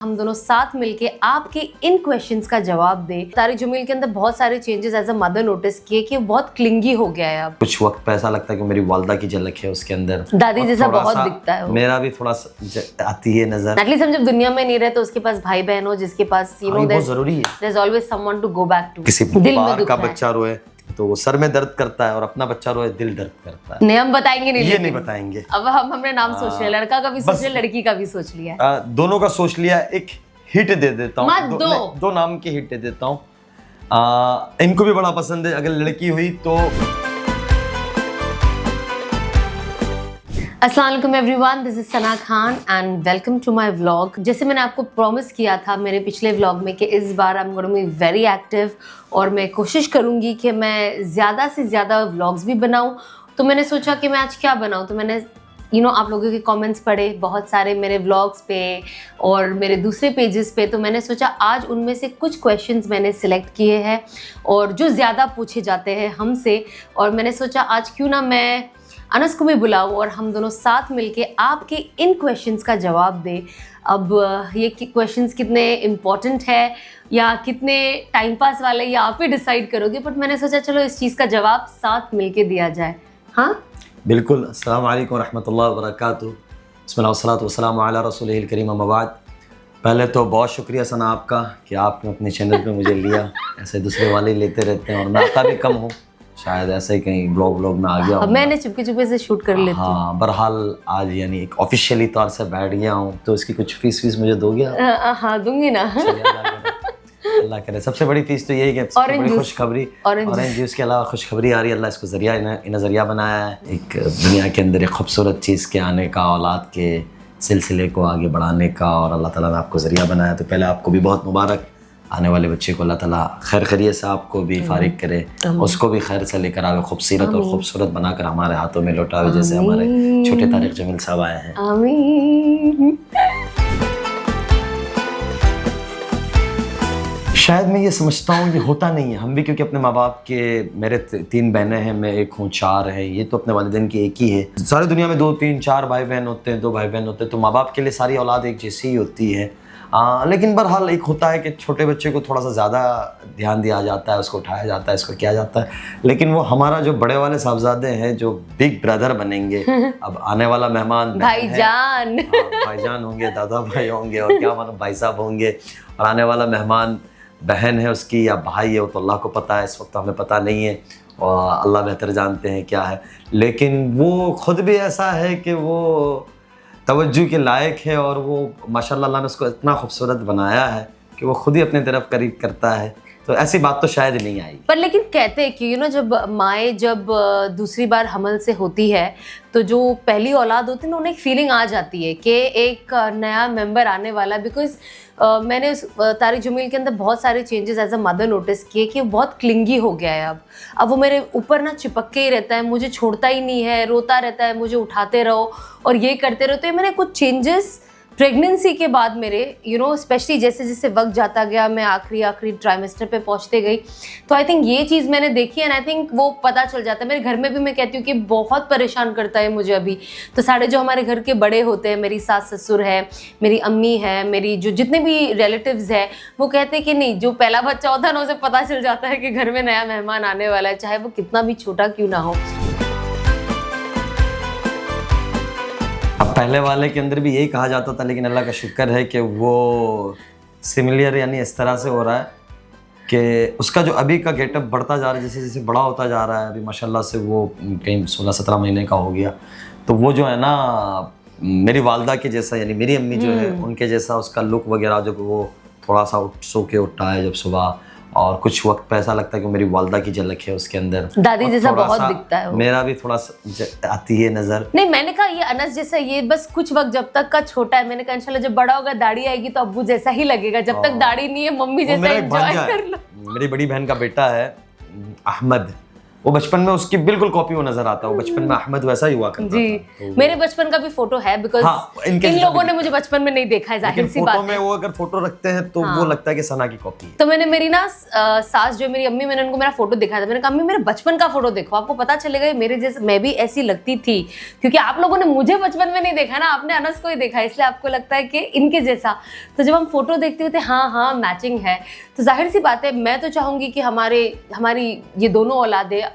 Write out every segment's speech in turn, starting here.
हम दोनों साथ मिलके आपके इन क्वेश्चंस का जवाब दे। तारिक जमील के अंदर बहुत सारे changes as a mother notice किए कि वो बहुत क्लिंगी हो गया है अब। कुछ वक्त पे ऐसा लगता है कि मेरी वालदा की झलक है उसके अंदर, दादी जैसा बहुत दिखता है वो। मेरा भी थोड़ा आती है नजर। एटलीस्ट हम जब दुनिया में नहीं रहे तो उसके पास भाई बहन हो जिसके पास बहुत जरूरी है। There is always someone to go back to. किसी दिल में बाहर दुख का है बच्चा रोए तो वो सर में दर्द करता है और अपना बच्चा रोए दिल दर्द करता है। नहीं हम बताएंगे नहीं, ये लेकिन नहीं बताएंगे। अब हम हमने नाम सोच लिया, लड़का का भी सोच लिया, लड़की का भी सोच लिया। दोनों का सोच लिया। एक हिट दे देता हूँ, दो नाम की हिट दे देता हूँ। इनको भी बड़ा पसंद है। अगर लड़की हुई तो अस्सलाम वालेकुम everyone, this is Sana Khan and welcome to my vlog. जैसे मैंने आपको प्रॉमिस किया था मेरे पिछले व्लॉग में कि इस बार I am going to be very active और मैं कोशिश करूंगी कि मैं ज़्यादा से ज़्यादा व्लॉग्स भी बनाऊं। तो मैंने सोचा कि मैं आज क्या बनाऊं, तो मैंने आप लोगों के कमेंट्स पढ़े बहुत सारे मेरे व्लॉग्स पे और मेरे दूसरे पेजेस पे। तो मैंने सोचा आज उनमें से कुछ क्वेश्चंस मैंने सिलेक्ट किए हैं और जो ज़्यादा पूछे जाते हैं हमसे, और मैंने सोचा आज क्यों ना मैं अनस को भी बुलाऊं और हम दोनों साथ मिलके आपके इन क्वेश्चंस का जवाब दें। अब ये क्वेश्चंस कितने इम्पॉर्टेंट है या कितने टाइम पास वाले ये आप ही डिसाइड करोगे, बट मैंने सोचा चलो इस चीज़ का जवाब साथ मिलके दिया जाए। हाँ बिल्कुल। अस्सलाम वालेकुम रहमतुल्लाहि व बरकातुहू। बिस्मिल्लाह वस्सलातु वस्सलामु अला रसूलिहिल करीम, अम्मा बाद। पहले तो बहुत शुक्रिया सना आपका कि आपने अपने चैनल पे मुझे लिया। ऐसे दूसरे वाले लेते रहते हैं और मैं आता भी कम हूँ, शायद ऐसे ही कहीं ब्लॉग में आ गया। मैंने चुपके चुपके से शूट कर लेती हूँ। हाँ बहरहाल आज यानी एक ऑफिशियली तौर से बैठ गया हूँ, तो इसकी कुछ फीस मुझे दोगे आप? हाँ दूंगी ना। अल्लाह करे। सबसे बड़ी फीस तो यही कि खुशखबरी ऑरेंज जूस के अलावा खुशखबरी आ रही है। अल्लाह इसको जरिया बनाया है एक दुनिया के अंदर एक खूबसूरत चीज़ के आने का, औलाद के सिलसिले को आगे बढ़ाने का, और अल्लाह ताला ने आपको जरिया बनाया। तो पहले आपको भी बहुत मुबारक। आने वाले बच्चे को अल्लाह ताला खैर खैरियत से आपको भी फारिग करे, उसको भी खैर से लेकर आवे, खूबसूरत और खूबसूरत बनाकर हमारे हाथों में लौटावे, जैसे हमारे छोटे तारिक जमील साहब आए हैं। आमीन। शायद मैं ये समझता हूँ ये होता नहीं है। हम भी क्योंकि अपने माँ बाप के, मेरे 3 बहनें हैं, मैं एक हूँ, 4 है, ये तो अपने वालिदैन की एक ही है। सारी दुनिया में 2, 3, 4 भाई बहन होते हैं, 2 भाई बहन होते हैं, तो माँ बाप के लिए सारी औलाद एक जैसी ही होती है। लेकिन बहरहाल एक होता है कि छोटे बच्चे को थोड़ा सा ज़्यादा ध्यान दिया जाता है, उसको उठाया जाता है, इसको किया जाता है। लेकिन वो हमारा जो बड़े वाले साहबजादे हैं जो बिग ब्रदर बनेंगे, अब आने वाला मेहमान भाईजान भाईजान होंगे, दादा भाई होंगे, और क्या मालूम भाई साहब होंगे, और आने वाला मेहमान बहन है उसकी या भाई है, वो तो अल्लाह को पता है, इस वक्त हमें पता नहीं है और अल्लाह बेहतर जानते हैं क्या है। लेकिन वो खुद भी ऐसा है कि वो तवज्जो के लायक है और वो माशाल्लाह अल्लाह ने उसको इतना खूबसूरत बनाया है कि वो खुद ही अपने तरफ करीब करता है। तो ऐसी बात तो शायद नहीं आई। पर लेकिन कहते हैं कि जब माएँ जब दूसरी बार हमल से होती है तो जो पहली औलाद होती है ना, उन्हें एक फीलिंग आ जाती है कि एक नया मेंबर आने वाला है। बिकॉज मैंने तारिक जमील के अंदर बहुत सारे changes as a mother notice किए कि वो बहुत क्लिंगी हो गया है। अब वो मेरे ऊपर ना चिपक के ही रहता है, मुझे छोड़ता ही नहीं है, रोता रहता है, मुझे उठाते रहो और ये करते रहो। तो ये मैंने कुछ चेंजेस प्रेगनेंसी के बाद मेरे स्पेशली जैसे जैसे वक्त जाता गया, मैं आखिरी ट्राइमेस्टर पे पहुंचते गई, तो आई थिंक ये चीज़ मैंने देखी एंड आई थिंक वो पता चल जाता है। मेरे घर में भी मैं कहती हूँ कि बहुत परेशान करता है मुझे अभी। तो सारे जो हमारे घर के बड़े होते हैं, मेरी सास ससुर है, मेरी अम्मी है, मेरी जो जितने भी रिलेटिव्स हैं, वो कहते हैं कि नहीं, जो पहला बच्चा होता है ना, उसे पता चल जाता है कि घर में नया मेहमान आने वाला है, चाहे वो कितना भी छोटा क्यों ना हो। अब पहले वाले के अंदर भी यही कहा जाता था, लेकिन अल्लाह का शुक्र है कि वो सिमिलर यानी इस तरह से हो रहा है कि उसका जो अभी का गेटअप बढ़ता जा रहा है, जैसे जैसे बड़ा होता जा रहा है। अभी माशाल्लाह से वो कहीं 16-17 महीने का हो गया, तो वो जो है ना मेरी वालदा के जैसा, यानी मेरी अम्मी जो है उनके जैसा उसका लुक वगैरह, जो वो थोड़ा सा सो के उठता है जब सुबह, और कुछ वक्त पे ऐसा लगता है कि मेरी वालदा की झलक है उसके अंदर, दादी जैसा बहुत दिखता है वो। मेरा भी थोड़ा आती है नजर। नहीं, मैंने कहा ये अनस जैसा, ये बस कुछ वक्त जब तक का छोटा है। मैंने कहा इंशाल्लाह जब बड़ा होगा दाढ़ी आएगी तो अब्बू जैसा ही लगेगा, जब तक दाढ़ी नहीं है मम्मी जैसा एंजॉय कर लो। मेरी बड़ी बहन का बेटा है अहमद, वो बचपन में उसकी बिल्कुल कॉपी वो नजर आता है। वो बचपन में अहमद वैसा ही हुआ करता जी था। तो मेरे बचपन का भी फोटो है बिकॉज हाँ, इन लोगों ने मुझे बचपन में नहीं देखा है, जाहिर सी बात फोटो में वो अगर फोटो रखते हैं तो वो लगता है कि सना की कॉपी है। तो मैंने मेरी ना सास जो मेरी अम्मी, मैंने उनको मेरा फोटो दिखाया था। मैंने कहा अम्मी मेरे बचपन का फोटो देखो, आपको पता चलेगा मेरे जैसे मैं भी ऐसी लगती थी, क्योंकि आप लोगों ने मुझे बचपन में नहीं देखा ना, आपने अनस को ही देखा, इसलिए आपको लगता है कि इनके जैसा। तो जब हम फोटो देखते होते हाँ मैचिंग है, तो जाहिर सी बात है मैं तो चाहूंगी कि हमारी ये दोनों औलादे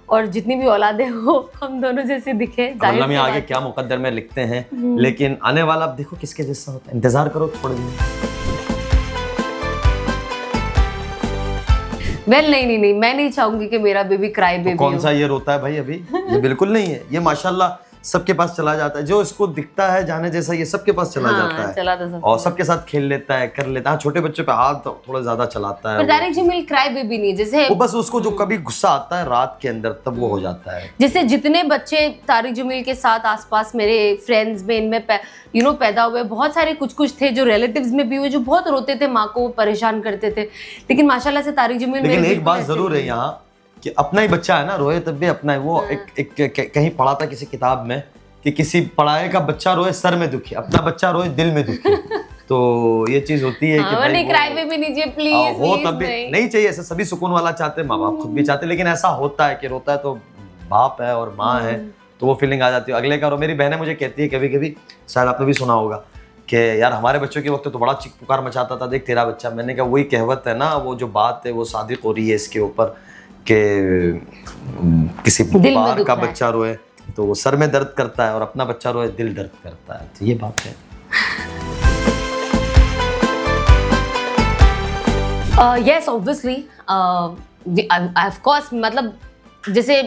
और जितनी भी औलादे हो हम दोनों जैसे दिखे। अल्लाह में आगे क्या मुकद्दर में लिखते हैं, लेकिन आने वाला आप देखो किसके जैसा होता है। इंतजार करो थोड़े दिन। नहीं, मैं नहीं चाहूंगी कि मेरा बेबी क्राई बेबी कौन सा ये रोता है भाई अभी? ये बिल्कुल नहीं है। ये माशाल्लाह सबके पास चला जाता है, जो इसको दिखता है जाने जैसा ये सबके पास चला जाता है, चला तो और सबके साथ खेल लेता है, कर लेता है। छोटे बच्चों पे हाथ थोड़ा ज्यादा चलाता है, पर तारिक जमील क्राई बेबी नहीं, जैसे वो बस उसको जो कभी गुस्सा आता है रात के अंदर तब वो हो जाता है। जैसे जितने बच्चे तारिक जमील के साथ आसपास मेरे फ्रेंड्स में इनमें पैदा हुए, बहुत सारे कुछ थे जो रिलेटिव्स में भी हुए जो बहुत रोते थे, माँ को परेशान करते थे, लेकिन माशाल्लाह से तारिक जमील। लेकिन एक बात जरूर है यहाँ कि अपना ही बच्चा है ना, रोए तब भी अपना है। वो एक कहीं पढ़ा था किसी किताब में कि किसी पढ़ाए का बच्चा रोए सर में दुखी, अपना बच्चा रोए दिल में दुखी। तो ये चीज होती है कि भाई क्राई बेबी नीजिए प्लीज, हो तब भी नहीं चाहिए। ऐसा सभी सुकून वाला चाहते हैं, माँ बाप खुद भी चाहते हैं, लेकिन ऐसा होता है कि रोता है तो बाप है और माँ है तो वो फीलिंग आ जाती है अगले का। और मेरी बहनें मुझे कहती है कभी कभी, शायद आपने भी सुना होगा कि यार हमारे बच्चों के वक्त तो बड़ा चीख पुकार मचाता था, देख तेरा बच्चा। मैंने कहा वही कहवत है ना, वो जो बात है वो सादिक हो रही है इसके ऊपर कि किसी बाहर का बच्चा रोए तो वो सर में दर्द करता है और अपना बच्चा रोए दिल दर्द करता है। तो ये बात है। यस ऑब्वियसली ऑफ कोर्स, मतलब जैसे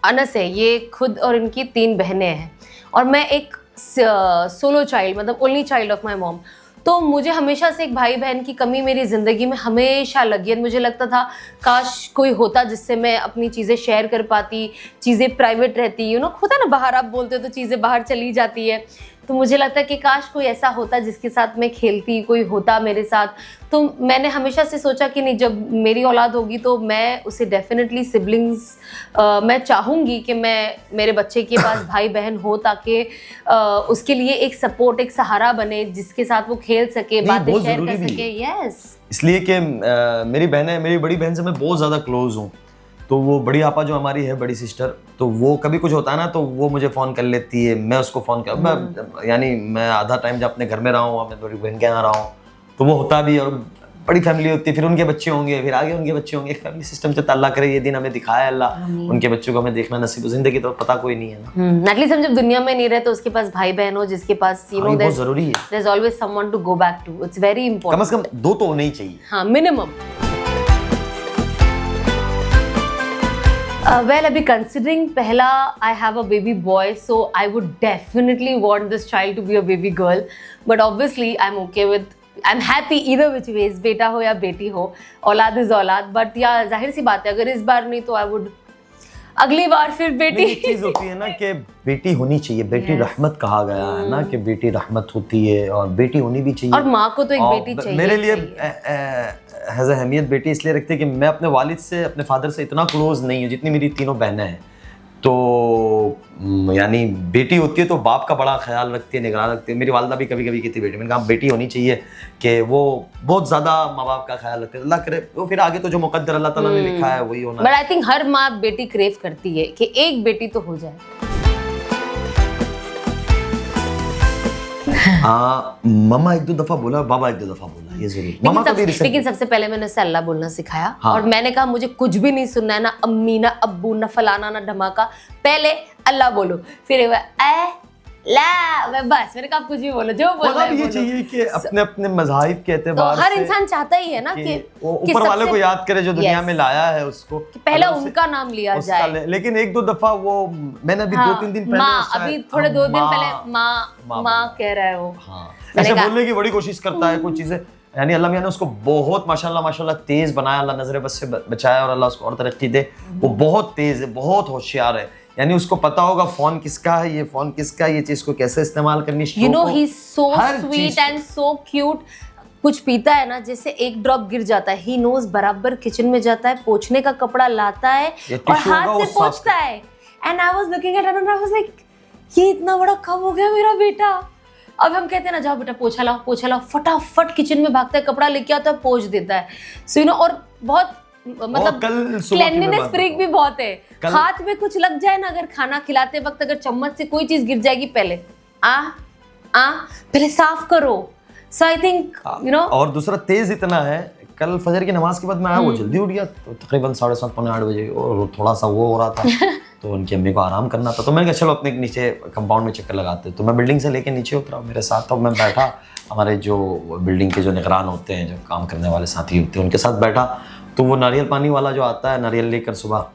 अनस है, ये खुद और इनकी 3 बहनें हैं और मैं एक सोलो चाइल्ड, मतलब only child of my mom. तो मुझे हमेशा से एक भाई बहन की कमी मेरी ज़िंदगी में हमेशा लगी है। मुझे लगता था काश कोई होता जिससे मैं अपनी चीज़ें शेयर कर पाती, चीज़ें प्राइवेट रहती, होता है ना, बाहर आप बोलते हो तो चीज़ें बाहर चली जाती है। तो मुझे लगता है कि काश कोई ऐसा होता जिसके साथ मैं खेलती, कोई होता मेरे साथ। तो मैंने हमेशा से सोचा कि नहीं, जब मेरी औलाद होगी तो मैं उसे डेफिनेटली सिबलिंग्स, मैं चाहूँगी कि मेरे बच्चे के पास भाई बहन हो, ताकि उसके लिए एक सपोर्ट, एक सहारा बने जिसके साथ वो खेल सके, बातें शेयर कर सके। यस, इसलिए कि मेरी बड़ी बहन से मैं बहुत ज़्यादा क्लोज हूँ। तो वो बड़ी आपा जो हमारी है, बड़ी सिस्टर, तो वो कभी कुछ होता है ना तो वो मुझे फ़ोन कर लेती है, मैं उसको फ़ोन कर, यानी मैं आधा टाइम जब अपने घर में रहा हूँ, मैं बड़ी बहन के यहाँ रहा हूँ, तो वो होता भी है। और बड़ी फैमिली होती है, फिर उनके बच्चे होंगे, फिर आगे उनके बच्चे होंगे, एक फैमिली सिस्टम से। अल्लाह करे ये दिन हमें दिखाया अल्लाह, उनके बच्चों को हमें देखना नसीब। जिंदगी तो पता कोई नहीं है ना, एटलीस्ट हम जब दुनिया में नहीं रहे तो उसके पास भाई बहन हो जिसके पास बहुत जरूरी है। There is always someone to go back to, it's very important. कम से कम 2 तो होने ही चाहिए, हाँ, मिनिमम। Well, अभी considering पहला I have a baby boy, so I would definitely want this child to be a baby girl. But obviously I'm okay with, I'm happy either which ways, बेटा हो या बेटी हो, औलाद इज औलाद। But या जाहिर सी बात है अगर इस बार नहीं तो I would अगली बार फिर बेटी। एक चीज होती है ना कि बेटी होनी चाहिए, बेटी रहमत कहा गया है ना, कि बेटी रहमत होती है और बेटी होनी भी चाहिए। और माँ को तो एक बेटी चाहिए। मेरे लिए हैज़ अहमियत बेटी इसलिए रखती है कि मैं अपने वालिद से, अपने फादर से इतना क्लोज नहीं हूँ जितनी मेरी 3 बहनें हैं। तो यानी बेटी होती है तो बाप का बड़ा ख्याल रखती है, निगरान रखती है। मेरी वालदा भी कभी कभी कहती है बेटी, मैंने कहा बेटी होनी चाहिए कि वो बहुत ज़्यादा माँ बाप का ख्याल रखते हैं। अल्लाह करे तो फिर आगे तो जो मुकद्दर अल्लाह ताला ने लिखा है वही होना। बट आई थिंक हर माँ बेटी क्रेव करती है कि एक बेटी तो हो जाए। मम्मा 1-2 दफा बोला, बाबा 1-2 दफा बोला, ये जरूर। मामा को भी लेकिन सबसे पहले मैंने उसे अल्लाह बोलना सिखाया। हाँ। और मैंने कहा मुझे कुछ भी नहीं सुनना है, ना अम्मी ना अब्बू ना फलाना ना धमाका, पहले अल्लाह बोलो। फिर बस मैंने कहा कुछ भी बोलो, जो बोलना है ये चाहिए कि अपने अपने मज़ाहिब के एतबार से हर इंसान चाहता ही है ना कि ऊपर वाले को याद करे जो दुनिया में लाया है उसको, पहले उनका नाम लिया जाए। लेकिन 1-2 दफा वो मैंने अभी 2-3 दिन पहले, अभी थोड़े 2 दिन पहले माँ कह रहा है वो, ऐसे बोलने की बड़ी कोशिश करता है, कुछ चीजें यानी अल्लाह मियां ने उसको बहुत माशाल्लाह तेज बनाया, अल्लाह नजर बस से बचाया और अल्लाह उसको और तरक्की दे। वो बहुत तेज है, बहुत होशियार है, यानी उसको पता होगा फोन किसका है, ये फोन किसका है, ये चीज को कैसे इस्तेमाल करनी है। You know he's so sweet and so cute. कुछ पीता है ना, जैसे एक ड्रॉप गिर जाता है, ही नोज बराबर किचन में जाता है, पोंछने का कपड़ा लाता है और हाथ से पोंछता है। And I was looking at it and I was like, ये इतना बड़ा कब हो गया मेरा बेटा। अब हम कहते हैं ना, जाओ बेटा पोछा लाओ, फटाफट किचन में भागता है, कपड़ा लेके आता है, पोंछ देता है। सो यू नो, और बहुत मतलब क्लेanलीनेस फ्रीक भी बहुत है। हाथ में कुछ लग जाए ना, अगर खाना खिलाते वक्त अगर चम्मच से कोई चीज गिर जाएगी, पहले पहले साफ करो। सो आई थिंक यू नो। और दूसरा तेज इतना है, कल फजर की नमाज के बाद मैं आया, वो जल्दी उठ गया, तो तकरीबन 7:30 पौने 8 बजे, और थोड़ा सा वो हो रहा था तो उनकी अम्मी को आराम करना था, तो मैंने कहा चलो अपने नीचे कंपाउंड में चक्कर लगाते। तो मैं बिल्डिंग से लेके नीचे उतरा, मेरे साथ तो मैं बैठा, हमारे जो बिल्डिंग के जो निगरान होते हैं, जो काम करने वाले साथी होते हैं, उनके साथ बैठा। तो वो नारियल पानी वाला जो आता है, नारियल लेकर सुबह,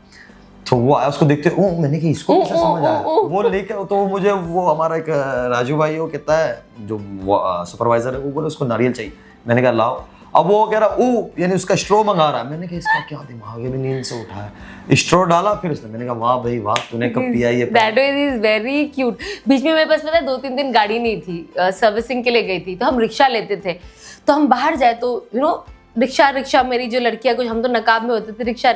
तो वो आया, उसको देखते मैंने कि इसको कैसे समझ आया, वो लेकर, तो मुझे वो हमारा एक राजू भाई वो कहता है, जो सुपरवाइजर है, वो बोले उसको नारियल चाहिए। मैंने कहा लाओ। अब वो कह रहा यानी उसका स्ट्रो मंगा रहा है। मैंने कहा इसका क्या दिमाग है, नींद से उठा है, स्ट्रो डाला, फिर उसने, मैंने कहा वाह भाई वाह, तूने कब पिया ये। That is very cute. बीच में मेरे पास पता है 2-3 दिन गाड़ी नहीं थी, सर्विसिंग के लिए गई थी, तो हम रिक्शा लेते थे, तो हम बाहर जाए तो यू नो रिक्शा मेरी जो लड़कियां, कुछ हम तो नकाब में होते थे, रिक्शा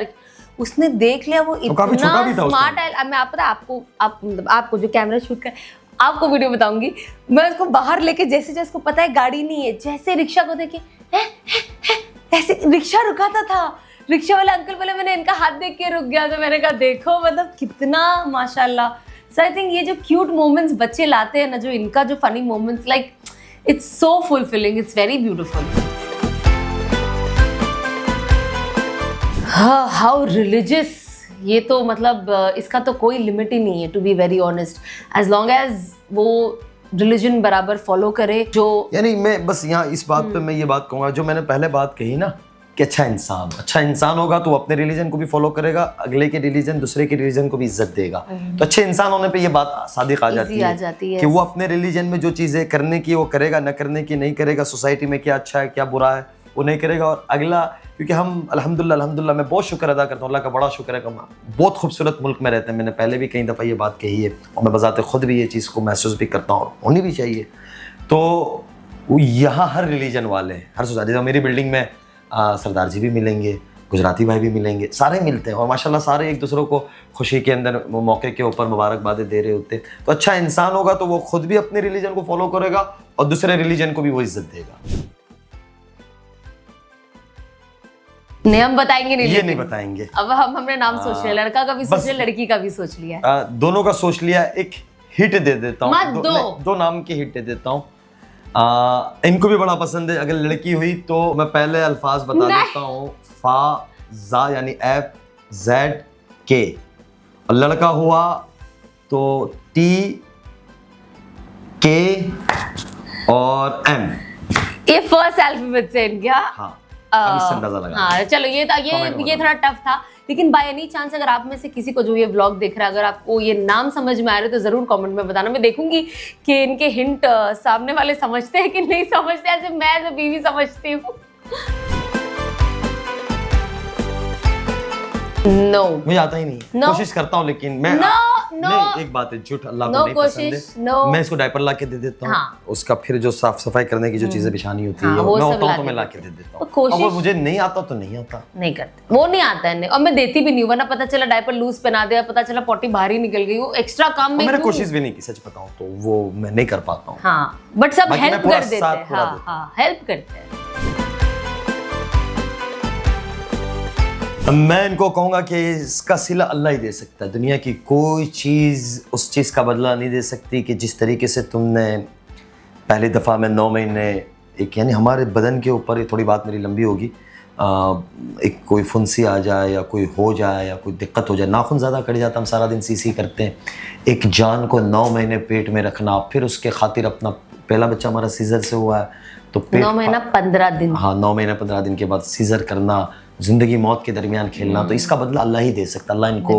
उसने देख लिया, वो इतना स्मार्ट है। मैं आप पता आपको जो कैमरा शूट कर, आपको वीडियो बताऊंगी, मैं उसको बाहर लेके, जैसे उसको पता है गाड़ी नहीं है, जैसे रिक्शा को देखे ऐसे रिक्शा रुकाता था, रिक्शा वाले अंकल बोले मैंने इनका हाथ देख के रुक गया, तो मैंने कहा देखो मतलब कितना माशाल्लाह। सो आई थिंक ये जो क्यूट मोमेंट्स बच्चे लाते हैं ना, जो इनका जो funny moments, like it's so fulfilling, it's very beautiful. How religious, ये तो मतलब इसका तो कोई लिमिट ही नहीं है, to be very honest, as long as वो रिलीजन बराबर फॉलो करे। जो यानी मैं बस यहाँ इस बात पे मैं ये बात कहूँगा, जो मैंने पहले बात कही ना, कि अच्छा इंसान होगा तो वो अपने रिलीजन को भी फॉलो करेगा, अगले के रिलीजन, दूसरे के रिलीजन को भी इज्जत देगा। तो अच्छे इंसान होने पे ये बात सादिक आ जाती है कि वो अपने रिलीजन में जो चीज़ें करने की वो करेगा, न करने की नहीं करेगा, सोसाइटी में क्या अच्छा है क्या बुरा है वो नहीं करेगा। और अगला, क्योंकि हम अल्हम्दुलिल्लाह मैं बहुत शुक्र अदा करता हूँ, अल्लाह का बड़ा शुक्र है कि हम बहुत खूबसूरत मुल्क में रहते हैं। मैंने पहले भी कई दफ़ा ये बात कही है, और मैं बजाते खुद भी ये चीज़ को महसूस भी करता हूँ, और होनी भी चाहिए। तो यहाँ हर रिलीजन वाले, हर सोसाइटी, तो मेरी बिल्डिंग में सरदार जी भी मिलेंगे, गुजराती भाई भी मिलेंगे, सारे मिलते हैं, और माशाल्लाह सारे एक दूसरों को खुशी के अंदर मौके के ऊपर मुबारकबादें दे रहे होते हैं। तो अच्छा इंसान होगा तो वो खुद भी अपने रिलीजन को फॉलो करेगा, और दूसरे रिलीजन को भी वो इज्जत देगा। नहीं, हम बताएंगे नहीं, ये नहीं बताएंगे। अब हमने नाम सोच लिया, लड़का का भी सोच लिया, लड़की का भी सोच लिया, दोनों का सोच लिया। एक हिट दे देता हूँ, दो नाम की हिट दे देता हूँ। इनको भी बड़ा पसंद है। अगर लड़की हुई तो मैं पहले अल्फाज बता देता हूँ, फा जा यानी FZK, और लड़का हुआ तो TK और M। ये फर्स्ट अल्फाबेट से इनका। हाँ, अंदाजा लगा। हाँ चलो, ये थोड़ा टफ था, लेकिन बाय एनी चांस अगर आप में से किसी को जो ये व्लॉग देख रहा है, अगर आपको ये नाम समझ में आ रहे हो तो जरूर कमेंट में बताना। मैं देखूंगी कि इनके हिंट सामने वाले समझते हैं कि नहीं समझते, ऐसे मैं जो बीवी समझती हूँ। नो, मुझे आता ही नहीं। कोशिश करता हूँ लेकिन मैं नहीं, एक बात है, झूठ अल्लाह को नहीं पसंद है। मैं इसको डायपर ला के दे देता हूँ। हाँ। उसका फिर जो साफ सफाई करने की जो चीजें बिछानी होती है, मैं होता हूँ तो मैं ला के दे देता हूँ। अब वो मुझे नहीं आता तो नहीं आता, नहीं करते, वो नहीं आता है, और मैं देती भी नहीं, वरना पता चला डायपर लूज पहना दिया, पता चला पॉटी बाहर ही निकल गई, वो एक्स्ट्रा काम में। मैंने कोशिश भी नहीं की, सच बताऊँ तो वो मैं नहीं कर पाता हूँ। हाँ, बट सब हेल्प कर देते हैं, हेल्प करते हैं। मैं इनको कहूँगा कि इसका सिला अल्लाह ही दे सकता है। दुनिया की कोई चीज़ उस चीज़ का बदला नहीं दे सकती कि जिस तरीके से तुमने पहली दफ़ा में 9 महीने एक, यानी हमारे बदन के ऊपर, थोड़ी बात मेरी लंबी होगी, एक कोई फुंसी आ जाए या कोई हो जाए या कोई दिक्कत हो जाए, नाखून ज़्यादा कट जाता, हम सारा दिन सी करते हैं। एक जान को 9 महीने पेट में रखना, फिर उसके खातिर अपना पहला बच्चा हमारा सीज़र से हुआ है तो 9 महीना 15 दिन, हाँ 9 महीना 15 दिन के बाद सीज़र करना, ज़िंदगी मौत के दरमियान खेलना, तो इसका बदला अल्लाह ही दे सकता। अल्लाह इनको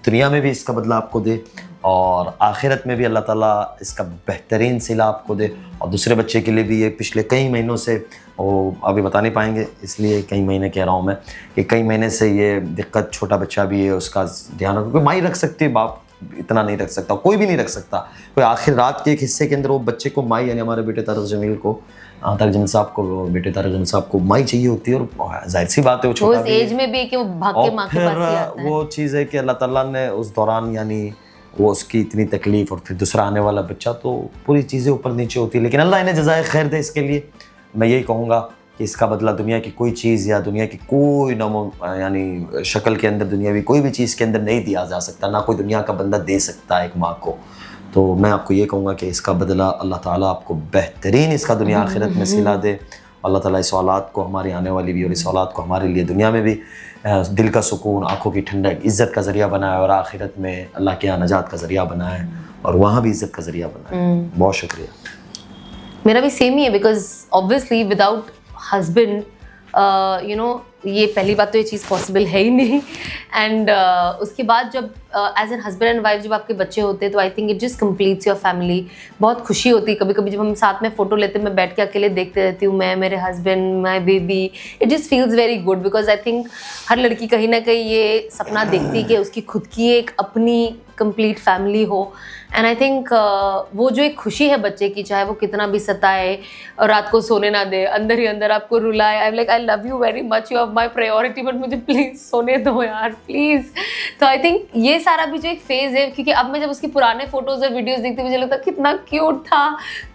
दुनिया में भी इसका बदला आपको दे, और आखिरत में भी अल्लाह ताला इसका बेहतरीन सिला आपको दे। और दूसरे बच्चे के लिए भी ये पिछले कई महीनों से, वो अभी बता नहीं पाएंगे इसलिए कई महीने कह रहा हूँ मैं, कि कई महीने से ये दिक्कत, छोटा बच्चा भी है उसका ध्यान रखो। माँ ही रख सकती है, बाप इतना नहीं रख सकता, कोई भी नहीं रख सकता। कोई आखिर रात के एक हिस्से के अंदर वो बच्चे को, माँ यानी हमारे बेटे तरस जमील को हाँ, तारिक जमील साहब को, बेटे तारिक जमील साहब को माँ ही चाहिए होती है, और जाहिर सी बात है वो वो छोटा इस भी है। एज में भी है कि वो भाग के माँ के पास ही आता है। वो चीज़ है कि अल्लाह ताला ने उस दौरान यानी वो उसकी इतनी तकलीफ, और फिर दूसरा आने वाला बच्चा, तो पूरी चीज़ें ऊपर नीचे होती है, लेकिन अल्लाह इन्हें जज़ाए खैर दे इसके लिए। मैं यही कहूँगा कि इसका बदला दुनिया की कोई चीज़ या दुनिया की कोई यानी शक्ल के अंदर, दुनियावी कोई भी चीज़ के अंदर नहीं दिया जा सकता, ना कोई दुनिया का बंदा दे सकता है एक माँ को। तो मैं आपको ये कहूँगा कि इसका बदला अल्लाह ताला आपको बेहतरीन इसका दुनिया आखिरत में सिला दे। अल्लाह ताला इस औलाद को, हमारी आने वाली भी, और इस औलाद को हमारे लिए दुनिया में भी दिल का सुकून, आँखों की ठंडक, इज़्ज़त का ज़रिया बनाए, और आखिरत में अल्लाह के यहाँ नजात का ज़रिया बनाए, और वहाँ भी इज़्ज़त का ज़रिया बनाए। बहुत शुक्रिया। मेरा भी सेम ही है, बिकॉज ऑब्वियसली विदाउट हस्बैंड ये पहली बात तो ये चीज़ पॉसिबल है ही नहीं। एंड उसके बाद जब as an husband and wife जब आपके बच्चे होते हैं तो I think it just completes your family. बहुत खुशी होती है। कभी कभी जब हम साथ में फ़ोटो लेते हैं, मैं बैठ के अकेले देखते रहती हूँ, मैं, मेरे husband, my baby, it just feels very good, because I think हर लड़की कहीं ना कहीं ये सपना देखती है कि उसकी खुद की एक अपनी कंप्लीट फैमिली हो। एंड आई थिंक वो जो एक खुशी है बच्चे की, चाहे वो कितना भी सताए और रात को सोने ना दे, अंदर ही अंदर आपको रुलाए, I like I love you very much, you are my priority, but मुझे प्लीज़ सोने दो यार प्लीज़। तो आई थिंक ये सारा भी जो एक फेज़ है, क्योंकि अब मैं जब उसकी पुराने फोटोज़ और वीडियोज़ देखती हूँ मुझे लगता है कितना क्यूट था।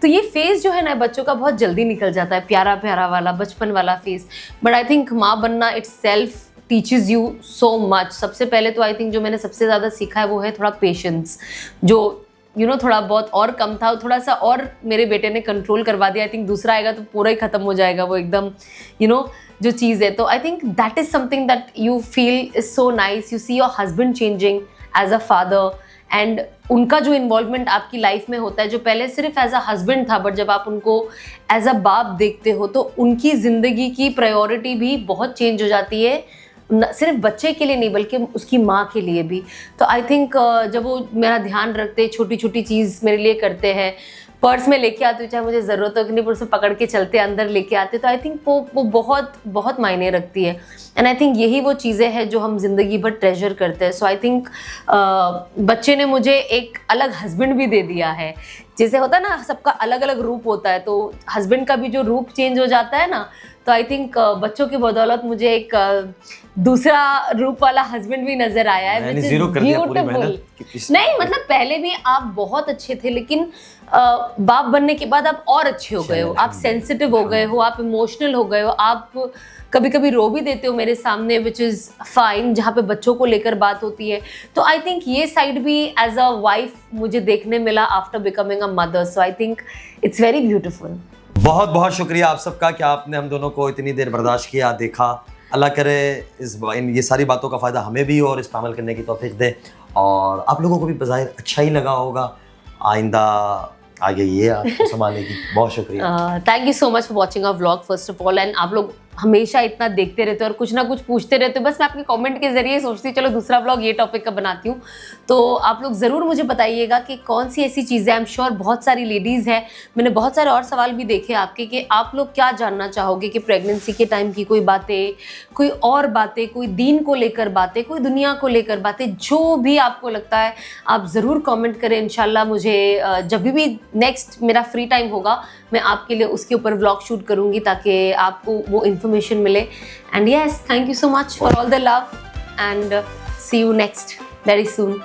तो ये फेज़ जो है ना बच्चों का बहुत जल्दी निकल जाता है, प्यारा प्यारा वाला बचपन वाला फेज़। बट आई थिंक माँ बनना it's self teaches you so much. सबसे पहले तो आई थिंक जो मैंने सबसे ज़्यादा सीखा है वो है थोड़ा पेशेंस, जो थोड़ा बहुत और कम था, थोड़ा सा और मेरे बेटे ने कंट्रोल करवा दिया। आई थिंक दूसरा आएगा तो पूरा ही ख़त्म हो जाएगा वो एकदम जो चीज़ है। तो I think that is something that you feel is so nice. You see your husband changing as a father, and उनका जो इन्वॉल्वमेंट आपकी लाइफ में होता है, जो पहले सिर्फ एज अ हस्बैंड था, बट जब आप उनको एज अ बाप देखते हो तो उनकी ज़िंदगी की प्रायोरिटी भी बहुत चेंज हो जाती है, सिर्फ बच्चे के लिए नहीं बल्कि उसकी माँ के लिए भी। तो आई थिंक जब वो मेरा ध्यान रखते, छोटी छोटी चीज़ मेरे लिए करते हैं, पर्स में लेके आते, चाहे मुझे ज़रूरत हो कि नहीं, पर्स में पकड़ के चलते अंदर लेके आते, तो आई थिंक वो बहुत बहुत मायने रखती है। एंड आई थिंक यही वो चीज़ें हैं जो हम जिंदगी भर ट्रेजर करते हैं। सो आई थिंक बच्चे ने मुझे एक अलग हस्बैंड भी दे दिया है। जैसे होता है ना, सबका अलग अलग रूप होता है, तो हस्बैंड का भी जो रूप चेंज हो जाता है ना, तो आई थिंक बच्चों की बदौलत मुझे एक दूसरा रूप वाला हस्बैंड भी नजर आया है, which is beautiful। नहीं मतलब पहले भी आप बहुत अच्छे थे, लेकिन बाप बनने के बाद आप और अच्छे हो गए हो, आप सेंसिटिव हो गए हो, आप इमोशनल हो गए हो, आप कभी कभी रो भी देते हो मेरे सामने, विच इज़ फाइन, जहाँ पे बच्चों को लेकर बात होती है। तो आई थिंक ये साइड भी एज अ वाइफ मुझे देखने मिला after becoming a mother. So I think it's very beautiful. बहुत बहुत शुक्रिया आप सबका कि आपने हम दोनों को इतनी देर बर्दाश्त किया, देखा। अल्लाह करे ये सारी बातों का फ़ायदा हमें भी और इस पर अमल करने की तौफीक दे, और आप लोगों को भी बज़ाहिर अच्छा ही लगा होगा। आइंदा आगे ये आपको संभालेगी। बहुत शुक्रिया। Thank you so much for watching our vlog first of all. And आप लोग हमेशा इतना देखते रहते हो और कुछ ना कुछ पूछते रहते हो। बस मैं आपके कमेंट के जरिए सोचती हूँ चलो दूसरा व्लॉग ये टॉपिक का बनाती हूँ। तो आप लोग ज़रूर मुझे बताइएगा कि कौन सी ऐसी चीज़ें, आई एम श्योर बहुत सारी लेडीज़ हैं, मैंने बहुत सारे और सवाल भी देखे आपके, कि आप लोग क्या जानना चाहोगे कि प्रेगनेंसी के टाइम की कोई बातें, कोई और बातें, कोई दीन को लेकर बातें, कोई दुनिया को लेकर बातें, जो भी आपको लगता है आप ज़रूर कमेंट करें। इंशाल्लाह मुझे जब भी नेक्स्ट मेरा फ्री टाइम होगा मैं आपके लिए उसके ऊपर व्लॉग शूट करूँगी, ताकि आपको वो इन्फॉर्मेशन मिले। And yes, thank you so much for all the love and see you next very soon.